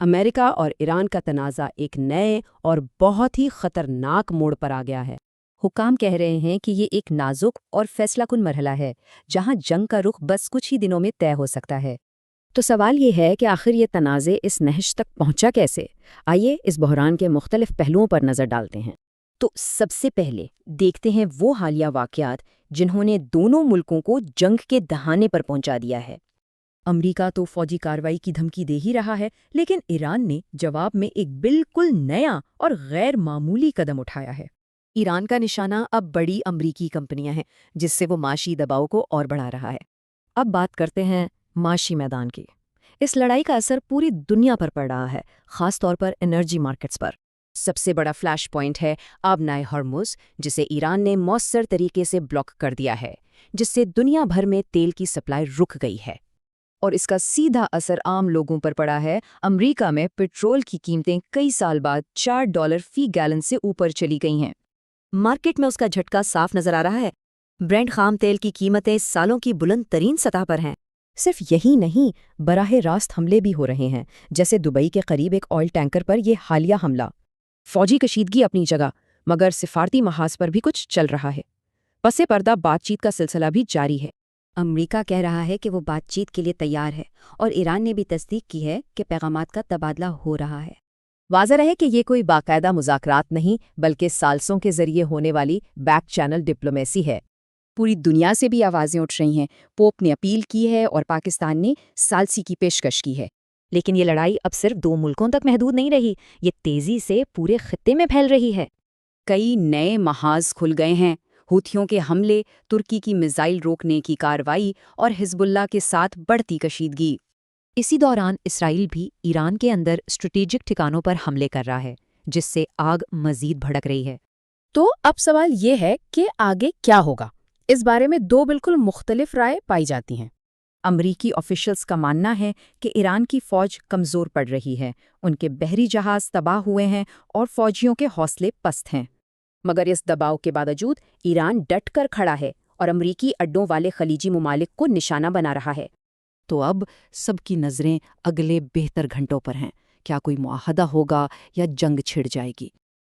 امریکہ اور ایران کا تنازع ایک نئے اور بہت ہی خطرناک موڑ پر آ گیا ہے۔ حکام کہہ رہے ہیں کہ یہ ایک نازک اور فیصلہ کن مرحلہ ہے، جہاں جنگ کا رخ بس کچھ ہی دنوں میں طے ہو سکتا ہے۔ تو سوال یہ ہے کہ آخر یہ تنازع اس نہج تک پہنچا کیسے؟ آئیے اس بحران کے مختلف پہلوؤں پر نظر ڈالتے ہیں۔ تو سب سے پہلے دیکھتے ہیں وہ حالیہ واقعات جنہوں نے دونوں ملکوں کو جنگ کے دہانے پر پہنچا دیا ہے۔ امریکہ تو فوجی کارروائی کی دھمکی دے ہی رہا ہے، لیکن ایران نے جواب میں ایک بالکل نیا اور غیر معمولی قدم اٹھایا ہے۔ ایران کا نشانہ اب بڑی امریکی کمپنیاں ہیں، جس سے وہ معاشی دباؤ کو اور بڑھا رہا ہے۔ اب بات کرتے ہیں معاشی میدان کی۔ اس لڑائی کا اثر پوری دنیا پر پڑ رہا ہے، خاص طور پر انرجی مارکیٹس پر۔ سب سے بڑا فلیش پوائنٹ ہے آبنائے ہرمز، جسے ایران نے مؤثر طریقے سے بلاک کر دیا ہے، جس سے دنیا بھر میں تیل کی سپلائی رک گئی ہے۔ اور اس کا سیدھا اثر عام لوگوں پر پڑا ہے۔ امریکہ میں پٹرول کی قیمتیں کئی سال بعد $4 فی گیلن سے اوپر چلی گئی ہیں۔ مارکیٹ میں اس کا جھٹکا صاف نظر آ رہا ہے۔ برینٹ خام تیل کی قیمتیں سالوں کی بلند ترین سطح پر ہیں۔ صرف یہی نہیں، براہ راست حملے بھی ہو رہے ہیں، جیسے دبئی کے قریب ایک آئل ٹینکر پر یہ حالیہ حملہ۔ فوجی کشیدگی اپنی جگہ، مگر سفارتی محاذ پر بھی کچھ چل رہا ہے۔ پس پردہ بات چیت کا سلسلہ بھی جاری ہے۔ امریکہ کہہ رہا ہے کہ وہ بات چیت کے لیے تیار ہے، اور ایران نے بھی تصدیق کی ہے کہ پیغامات کا تبادلہ ہو رہا ہے۔ واضح رہے کہ یہ کوئی باقاعدہ مذاکرات نہیں، بلکہ ثالثوں کے ذریعے ہونے والی بیک چینل ڈپلومیسی ہے۔ پوری دنیا سے بھی آوازیں اٹھ رہی ہیں۔ پوپ نے اپیل کی ہے اور پاکستان نے ثالثی کی پیشکش کی ہے۔ لیکن یہ لڑائی اب صرف 2 ملکوں تک محدود نہیں رہی، یہ تیزی سے پورے خطے میں پھیل رہی ہے۔ کئی نئے محاذ کھل گئے ہیں۔ حوثیوں کے حملے، ترکی کی میزائل روکنے کی کارروائی اور حزب اللہ کے ساتھ بڑھتی کشیدگی۔ اسی دوران اسرائیل بھی ایران کے اندر اسٹریٹجک ٹھکانوں پر حملے کر رہا ہے، جس سے آگ مزید بھڑک رہی ہے۔ تو اب سوال یہ ہے کہ آگے کیا ہوگا؟ اس بارے میں 2 بالکل مختلف رائے پائی جاتی ہیں۔ امریکی آفیشلز کا ماننا ہے کہ ایران کی فوج کمزور پڑ رہی ہے، ان کے بحری جہاز تباہ ہوئے ہیں اور فوجیوں کے حوصلے پست ہیں۔ مگر اس دباؤ کے باوجود ایران ڈٹ کر کھڑا ہے اور امریکی اڈوں والے خلیجی ممالک کو نشانہ بنا رہا ہے۔ تو اب سب کی نظریں اگلے بہتر گھنٹوں پر ہیں۔ کیا کوئی معاہدہ ہوگا یا جنگ چھڑ جائے گی؟